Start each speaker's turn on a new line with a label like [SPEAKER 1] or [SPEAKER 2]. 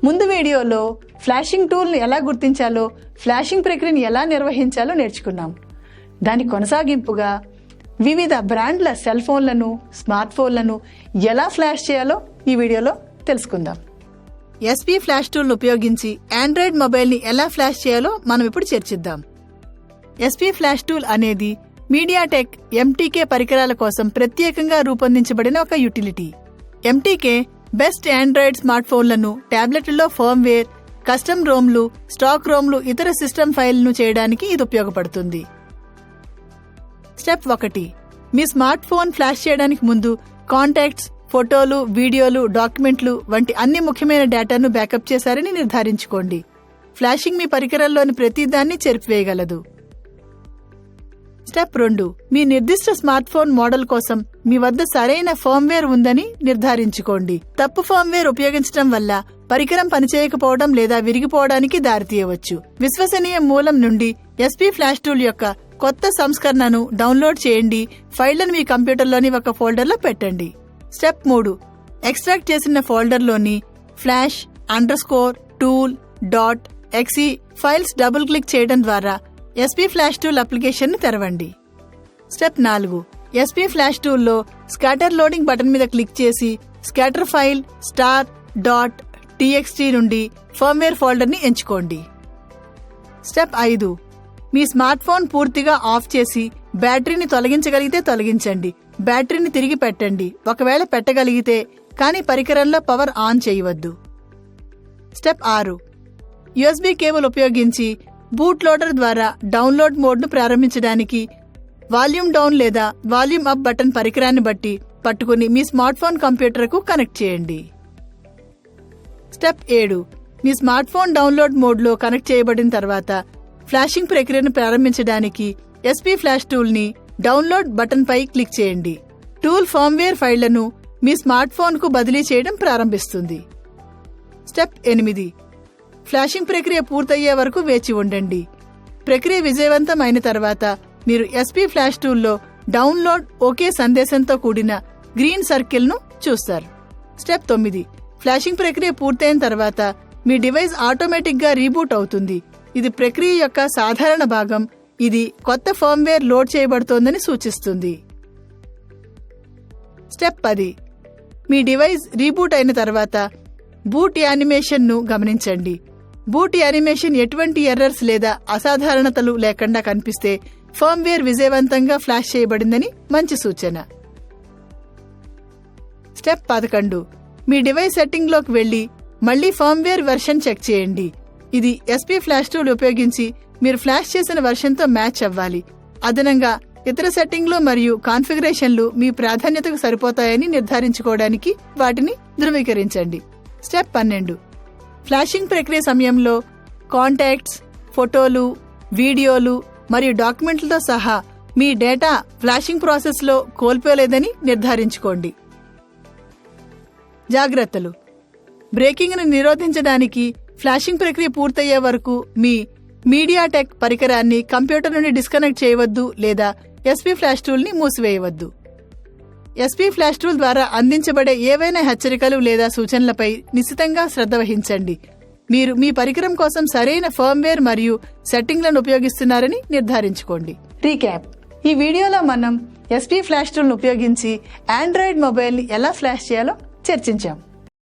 [SPEAKER 1] ముందు వీడియోలో ఫ్లాషింగ్ టూల్ని ఎలా గుర్తించాలో, ఫ్లాషింగ్ ప్రక్రియను ఎలా నిర్వహించాలో నేర్చుకున్నాం. దాని కొనసాగింపుగా వివిధ బ్రాండ్ల సెల్ ఫోన్లను, స్మార్ట్ ఫోన్లను ఎలా ఫ్లాష్ చేయాలో ఈ వీడియోలో తెలుసుకుందాం. ఎస్పీ ఫ్లాష్ టూల్ను ఉపయోగించి ఆండ్రాయిడ్ మొబైల్ని ఎలా ఫ్లాష్ చేయాలో మనం ఇప్పుడు చర్చిద్దాం. ఎస్పీ ఫ్లాష్ టూల్ అనేది మీడియాటెక్ MTK పరికరాల కోసం ప్రత్యేకంగా రూపొందించబడిన ఒక utility. MTK best Android smart ఫోన్లను, టాబ్లెట్లలో ఫర్మ్వేర్, కస్టమ్ రోమ్లు, స్టాక్ రోమ్లు, ఇతర సిస్టమ్ ఫైల్ను చేయడానికి ఇది ఉపయోగపడుతుంది. స్టెప్ 1. మీ స్మార్ట్ ఫోన్ ఫ్లాష్ చేయడానికి ముందు కాంటాక్ట్స్, ఫోటోలు, వీడియోలు, డాక్యుమెంట్లు వంటి అన్ని ముఖ్యమైన డేటాను బ్యాకప్ చేశారని నిర్ధారించుకోండి. ఫ్లాషింగ్ మీ పరికరాల్లోని ప్రతిదాన్ని చెరిపివేయగలదు. స్టెప్ 2. మీ నిర్దిష్ట స్మార్ట్ ఫోన్ మోడల్ కోసం మీ వద్ద సరైన ఫర్మ్వేర్ ఉందని నిర్ధారించుకోండి. తప్పు ఫర్మ్వేర్ ఉపయోగించడం వల్ల పరికరం పనిచేయకపోవడం లేదా విరిగిపోవడానికి దారితీయవచ్చు. విశ్వసనీయ మూలం నుండి ఎస్పీ ఫ్లాష్ టూల్ యొక్క కొత్త సంస్కరణను డౌన్లోడ్ చేయండి. ఫైళ్లను మీ కంప్యూటర్లోని ఒక ఫోల్డర్లో పెట్టండి. స్టెప్ 3. ఎక్స్ట్రాక్ట్ చేసిన ఫోల్డర్లోని flash_tool.exe ఫైల్స్ డబుల్ క్లిక్ చేయడం ద్వారా ఎస్పీ ఫ్లాష్ టూల్ అప్లికేషన్ ను తెరవండి. స్టెప్ 4. ఎస్పీ ఫ్లాష్ టూల్లో స్కాటర్ లోడింగ్ బటన్ మీద క్లిక్ చేసి స్కాటర్ ఫైల్ star.txt నుండి ఫర్మ్వేర్ ఫోల్డర్ ని ఎంచుకోండి. స్టెప్ 5. మీ స్మార్ట్ ఫోన్ పూర్తిగా ఆఫ్ చేసి బ్యాటరీని తొలగించగలిగితే తొలగించండి. బ్యాటరీని తిరిగి పెట్టండి ఒకవేళ పెట్టగలిగితే, కానీ పరికరంలో పవర్ ఆన్ చేయవద్దు. స్టెప్ 6. USB కేబుల్ ఉపయోగించి బూట్ లోడర్ ద్వారా డౌన్లోడ్ మోడ్ను ప్రారంభించడానికి వాల్యూమ్ డౌన్ లేదా వాల్యూమ్ అప్ బటన్ పరికరాన్ని బట్టి పట్టుకుని మీ స్మార్ట్ ఫోన్ కంప్యూటర్కు కనెక్ట్ చేయండి. స్టెప్ 7. మీ స్మార్ట్ ఫోన్ డౌన్లోడ్ మోడ్లో కనెక్ట్ చేయబడిన తర్వాత ఫ్లాషింగ్ ప్రక్రియను ప్రారంభించడానికి ఎస్పీ ఫ్లాష్ టూల్ని డౌన్లోడ్ బటన్ పై క్లిక్ చేయండి. టూల్ ఫర్మ్వేర్ ఫైళ్లను మీ స్మార్ట్ ఫోన్కు బదిలీ చేయడం ప్రారంభిస్తుంది. స్టెప్ 8. ఫ్లాషింగ్ ప్రక్రియ పూర్తయ్యే వరకు వేచి ఉండండి. ప్రక్రియ విజయవంతం అయిన తర్వాత మీరు ఎస్పీ ఫ్లాష్ టూల్లో డౌన్లోడ్ ఓకే సందేశంతో కూడిన గ్రీన్ సర్కిల్ ను చూస్తారు. స్టెప్ 9. ఫ్లాషింగ్ ప్రక్రియ పూర్తయిన తర్వాత మీ డివైస్ ఆటోమేటిక్ గా రీబూట్ అవుతుంది. ఇది ప్రక్రియ యొక్క సాధారణ భాగం. ఇది కొత్త ఫర్మ్వేర్ లోడ్ చేయబడుతోందని సూచిస్తుంది. స్టెప్ 10. మీ డివైస్ రీబూట్ అయిన తర్వాత బూట్ యానిమేషన్ ను గమనించండి. బూట్ యానిమేషన్ ఎటువంటి ఎర్రర్స్ లేదా అసాధారణతలు లేకుండా కనిపిస్తే ఫర్మ్వేర్ విజయవంతంగా ఫ్లాష్ చేయబడిందని మంచి సూచన. స్టెప్ 11. మీ డివైస్ సెట్టింగ్ లోకి వెళ్లి మళ్లీ ఫర్మ్వేర్ వెర్షన్ చెక్ చేయండి. ఇది ఎస్పీ ఫ్లాష్ టూల్ ఉపయోగించి మీరు ఫ్లాష్ చేసిన వెర్షన్ తో మ్యాచ్ అవ్వాలి. అదనంగా ఇతర సెట్టింగ్లు మరియు కాన్ఫిగరేషన్లు మీ ప్రాధాన్యతకు సరిపోతాయని నిర్ధారించుకోవడానికి వాటిని ధృవీకరించండి. స్టెప్ 12. ఫ్లాషింగ్ ప్రక్రియ సమయంలో కాంటాక్ట్స్, ఫోటోలు, వీడియోలు మరియు డాక్యుమెంట్లతో సహా మీ డేటా ఫ్లాషింగ్ ప్రాసెస్ లో కోల్పోలేదని నిర్ధారించుకోండి. జాగ్రత్తలు. బ్రేకింగ్ ను నిరోధించడానికి ఫ్లాషింగ్ ప్రక్రియ పూర్తయ్యే వరకు మీ మీడియాటెక్ పరికరాన్ని కంప్యూటర్ నుండి డిస్కనెక్ట్ చేయవద్దు లేదా ఎస్పీ ఫ్లాష్ టూల్ ని మూసివేయవద్దు. ఎస్పీ ఫ్లాష్ టూల్ ద్వారా అందించబడే ఏవైనా హెచ్చరికలు లేదా సూచనలపై నిశితంగా శ్రద్ధ వహించండి. మీరు మీ పరికరం కోసం సరైన ఫర్మ్వేర్ మరియు సెట్టింగ్లను ఉపయోగిస్తున్నారని నిర్ధారించుకోండి. రీక్యాప్. ఈ వీడియోలో మనం ఎస్పీ ఫ్లాష్ టూల్ ను ఉపయోగించి ఆండ్రాయిడ్ మొబైల్ ని ఎలా ఫ్లాష్ చేయాలో చర్చించాం.